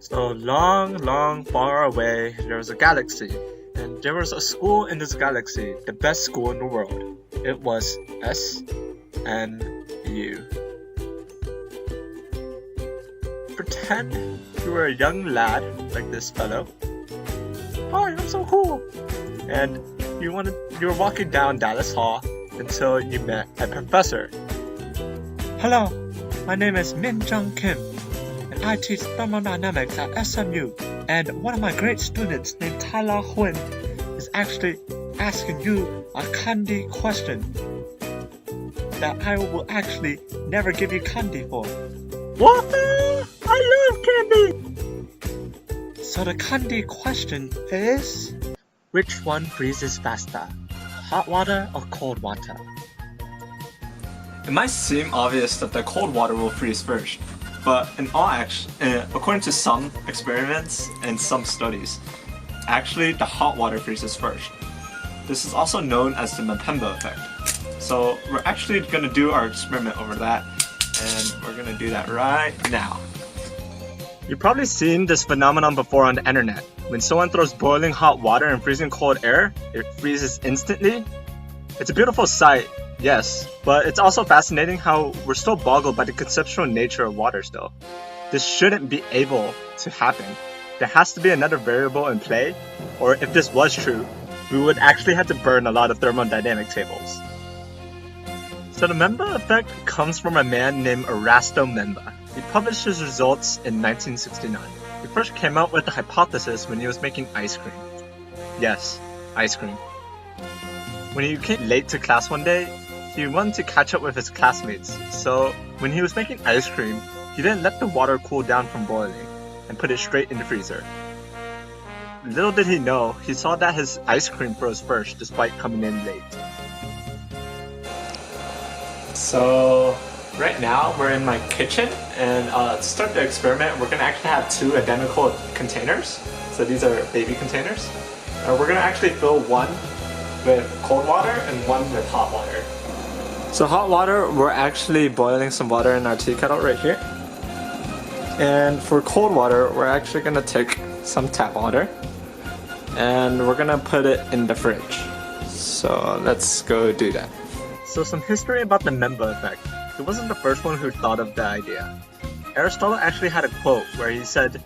So long far away, there was a galaxy, and there was a school in this galaxy, the best school in the world. It was SNU. Pretend you were a young lad like this fellow. Hi, I'm so cool. And you were walking down Dallas Hall until you met a professor. Hello, my name is Min Jung Kim. I teach thermodynamics at SMU, and one of my great students named Tyler Huynh is actually asking you a candy question that I will actually never give you candy for. What? I love candy! So the candy question is, which one freezes faster, hot water or cold water? It might seem obvious that the cold water will freeze first, but according to some experiments and some studies, actually the hot water freezes first. This is also known as the Mpemba effect. So we're actually going to do our experiment over that, and we're going to do that right now. You've probably seen this phenomenon before on the internet. When someone throws boiling hot water in freezing cold air, it freezes instantly. It's a beautiful sight, yes, but it's also fascinating how we're still boggled by the conceptual nature of water still. This shouldn't be able to happen. There has to be another variable in play, or if this was true, we would actually have to burn a lot of thermodynamic tables. So the Mpemba effect comes from a man named Erasto Mpemba. He published his results in 1969. He first came out with the hypothesis when he was making ice cream. Yes, ice cream. When he came late to class one day, he wanted to catch up with his classmates, so when he was making ice cream, he didn't let the water cool down from boiling and put it straight in the freezer. Little did he know, he saw that his ice cream froze first despite coming in late. So right now we're in my kitchen, and to start the experiment we're going to actually have two identical containers. So these are baby containers. We're going to actually fill one with cold water and one with hot water. So hot water, we're actually boiling some water in our tea kettle right here. And for cold water, we're actually going to take some tap water and we're going to put it in the fridge. So let's go do that. So some history about the Mpemba effect. He wasn't the first one who thought of the idea. Aristotle actually had a quote where he said,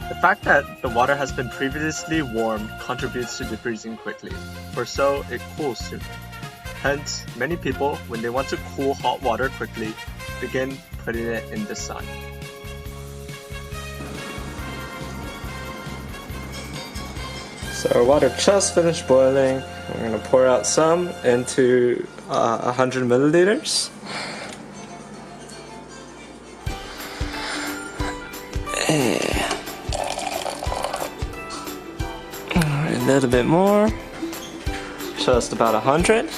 "The fact that the water has been previously warmed contributes to freezing quickly, for so it cools soon." Hence, many people, when they want to cool hot water quickly, begin putting it in the sun. So our water just finished boiling. I'm going to pour out some into 100 milliliters. A little bit more. Just about 100. I'm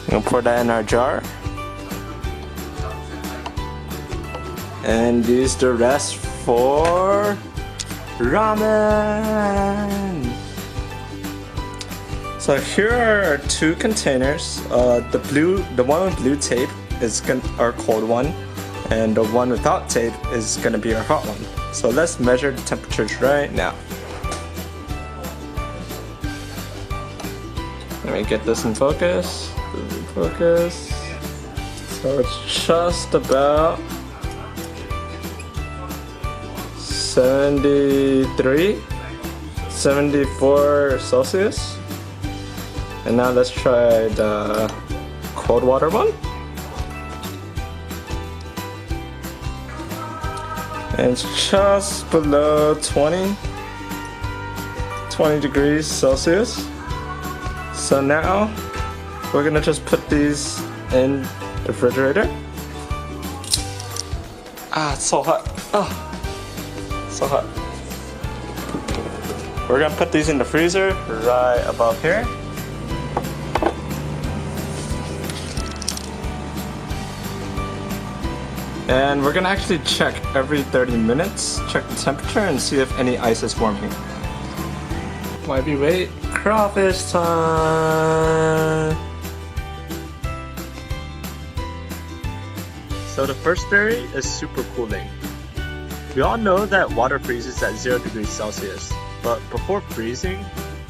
going to pour that in our jar. And use the rest for ramen. So here are our two containers. The one with blue tape is our cold one, and the one without tape is gonna be our hot one. So let's measure the temperatures right now. Let me get this in focus. So it's just about 73, 74 Celsius. And now let's try the cold water one. And it's just below 20 degrees Celsius. So now we're gonna just put these in the refrigerator. It's so hot. So hot. We're gonna put these in the freezer right above here. And we're gonna actually check every 30 minutes, check the temperature and see if any ice is forming. While we wait, crawfish time! So the first theory is supercooling. We all know that water freezes at 0 degrees Celsius, but before freezing,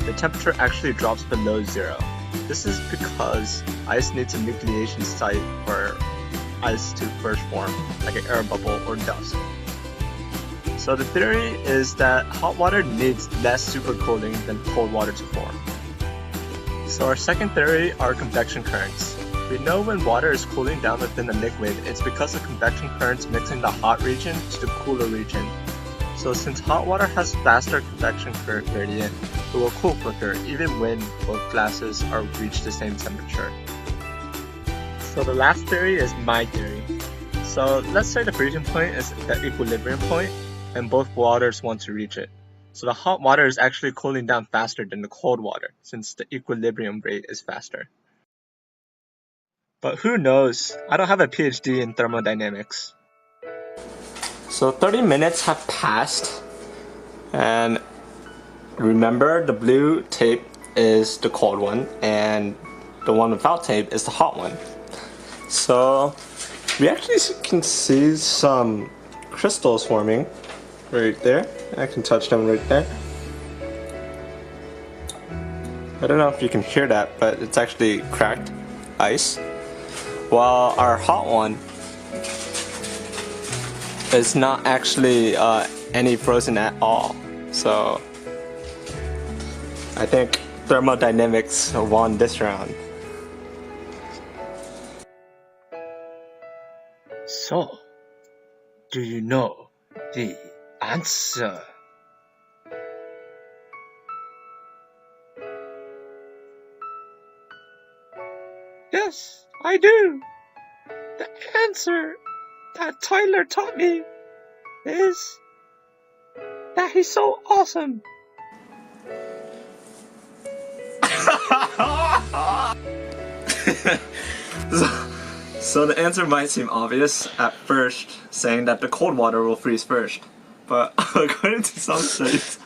the temperature actually drops below 0. This is because ice needs a nucleation site for ice to first form, like an air bubble or dust. So the theory is that hot water needs less supercooling than cold water to form. So our second theory are convection currents. We know when water is cooling down within a liquid, it's because of convection currents mixing the hot region to the cooler region. So since hot water has faster convection current gradient, it will cool quicker even when both gases are reach the same temperature. So the last theory is my theory. So let's say the freezing point is the equilibrium point and both waters want to reach it. So the hot water is actually cooling down faster than the cold water since the equilibrium rate is faster. But who knows? I don't have a PhD in thermodynamics. So 30 minutes have passed, and remember the blue tape is the cold one and the one without tape is the hot one. So we actually can see some crystals forming right there. I can touch them right there. I don't know if you can hear that, but it's actually cracked ice. While our hot one is not actually any frozen at all. So I think thermodynamics won this round. So, do you know the answer? Yes, I do. The answer that Tyler taught me is that he's so awesome. So the answer might seem obvious at first, saying that the cold water will freeze first, but according to some studies,